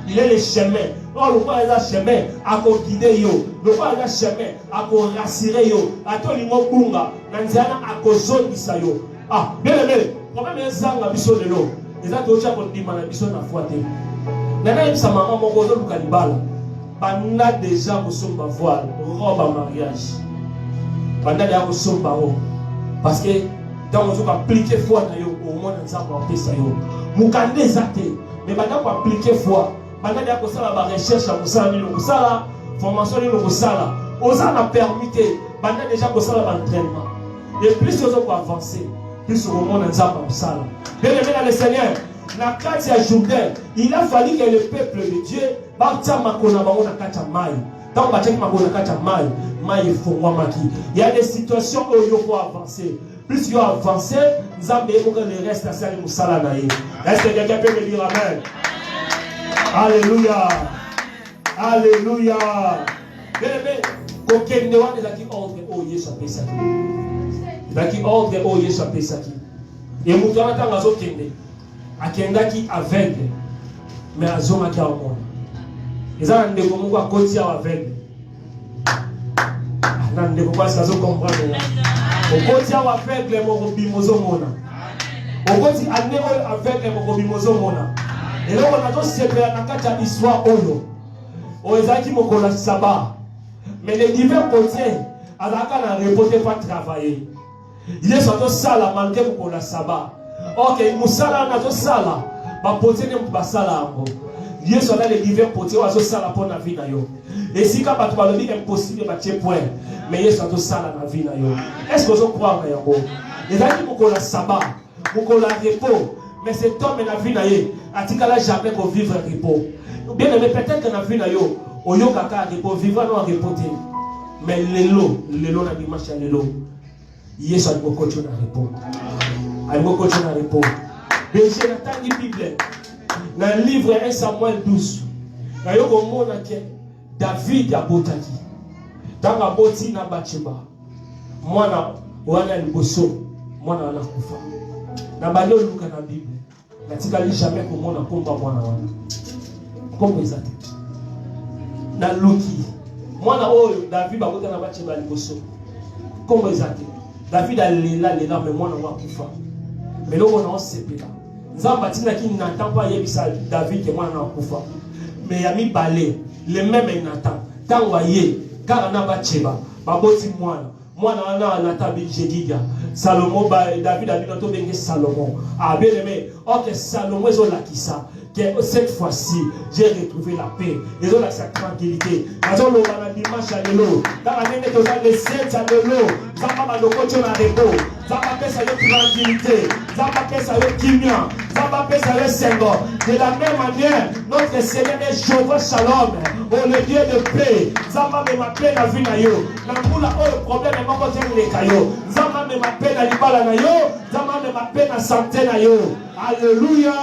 il est le chemin. Oh, le roi est le chemin à guider yo. Le roi est le chemin à rassurer yo. À toi, il m'a bunga. Nanzana à cause de yo. Ah, bien aimé. Problème est ça, la mission de l'eau. Les autres déjà qu'on dit, la mission n'a foi. Maintenant, sa maman, mon gros, le cannibale. Banda déjà au somba voile, robe à mariage. Banda déjà au somba haut. Parce que quand on applique foi au monde ensemble en ça yo. Mukande zate, mais banda pour appliquer foi. Banda déjà pour ça la recherche à ça ni ça formation ni ça. Osa na permité, banda déjà pour ça l'entraînement. Et plus on va avancer, plus au monde ensemble en ça. Bien aimé dans le Seigneur, la carte à Jourdain, il a fallu que le peuple de Dieu bâtisse makona bango na kata mai. Tant bâtisse makona kata mai, mai fongwa maki. Il y a des situations où il faut avancer. Plus il faut avancer, Nzambe pour que le reste à ça les musala naïe. Est-ce que quelqu'un peut me dire amen? Alléluia. Alléluia. Bien aimé, aucun ne va des qui ordre oh Yesu appelle ça. Des qui ordre oh Yesu appelle ça. Et mutana tanga zo kende. Akendaki aveugle mais azomaki aomona eza na ndeko moko akoti awa aveugle na ndeko kwasi azokomprendre okoti awa aveugle moko bima ozomona okoti ane oyo aveugle moko bima ozomona Et là, on a tous ces histoire Oyo. Oezaki Mokola Saba. Mais les divers côtés, Azaka n'a reporté pas travailler. Il est sur ça là, malgré Mokola Saba. Ok, Moussala n'a pas ça là. Ma poté n'est pas ça là. Il est sur là les divers côtés, on a ça là pour la vie. Et si quand tu vas le dire impossible, tu vas point. Mais il est sur ça là dans la vie. Est-ce que vous croyez en vous? Les amis Mokola Saba, Mokola repos. Mais cet homme n'a vu naïe, atikala jamais pour vivre un repos. Bien aimé, peut-être qu'on a vu naïe, au yo kaka repos, vivre non repoté. Mais l'élo n'a dimanche à l'élo. Yes, on va continuer à repos. On va continuer à repos. Berger n'a pas dit Bible. Dans le livre 1 Samuel 12, il y a un mot qui David a botaki. Dans la boti na bacheba. Moi na wana liboso, moi na la kufa. Na balo luka na Bible. Na tikali jamais komona komba mwana wana. Kombo ezate. Na luki. Mwana oyo David bakota na bacheba liboso. Kombo ezate. David alela mais mwana wa kufa. Mais loko na osepela. Nzamba tina ki n'entend pas yebisa David ke mwana wa kufa. Mais yami balé, le même Nathan. Tant waye, car na bacheba, baboti mwana. Mwana wana Nathan Biljegiga. Salomon, David a dit notre bengue Salomon. Ah bien aimé, ok Salomon est là qui ça. Cette fois-ci, j'ai retrouvé la paix. Ils ont la tranquillité. Ils ont le dimanche à l'élo. Dans la même étoile, les 7 à l'élo. Ils ont pas de coach à repos. Ils ont pas de tranquillité. Ils ont pas de kimia. Ils ont pas de sengo. De la même manière, notre Seigneur est Jéhovah Shalom. Oh, le Dieu de paix. Ils ont pas de paix dans la vie na yo. Dans le problème est mon côté les caillots. Ils ont pas de paix dans l'ibala na yo. Ils ont pas de paix dans la santé na yo. Alléluia.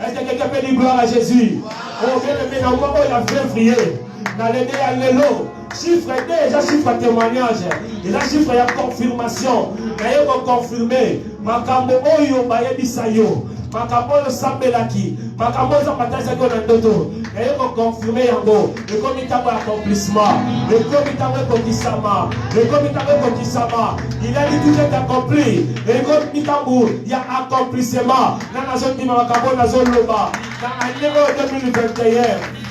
Est-ce que quelqu'un peut dire gloire à Jésus? Oh, bien aimé, dans le moment où il a fait prier, dans l'aider à l'élo, chiffre déjà, chiffre témoignage, et là, chiffre il y a confirmation, il y a confirmé, Makambo Oyo, Bayebisayo, Makambo Sambelaki, Makambo Zapataza Gonandoto, il y a confirmé Yango, le comité d'accomplissement, le comité de le comité de il a dit tout est accompli, le comité il y a accomplissement, dans la zone de Makambo, dans la zone Loba, dans l'année 2021,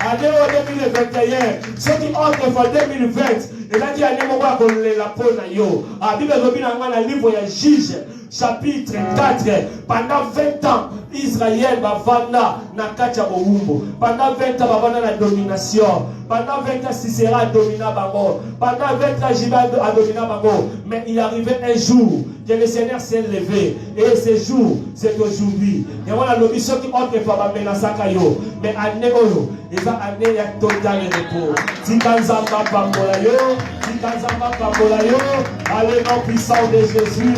année 2021, ceux qui entrent pour 2020, et là, il y a des moments où la peau na yo. La Bible revient dans le livre de Juge, chapitre 4. Pendant 20 ans, Israël va vendre na kacha oumbo. Pendant 20 ans, va vendre la domination. Pendant 20 ans, Sisera a dominé Bango. Pendant 20 ans, Jiba a dominé Bango. Mais il arrivait un jour que le Seigneur s'est levé. Et ce jour, c'est aujourd'hui. Et on a l'obligation qui entre pour menacer yo. Mais année oyo, il va année à total repos. Tikanzamba Pambolayo. Allez, nom puissant de Jésus.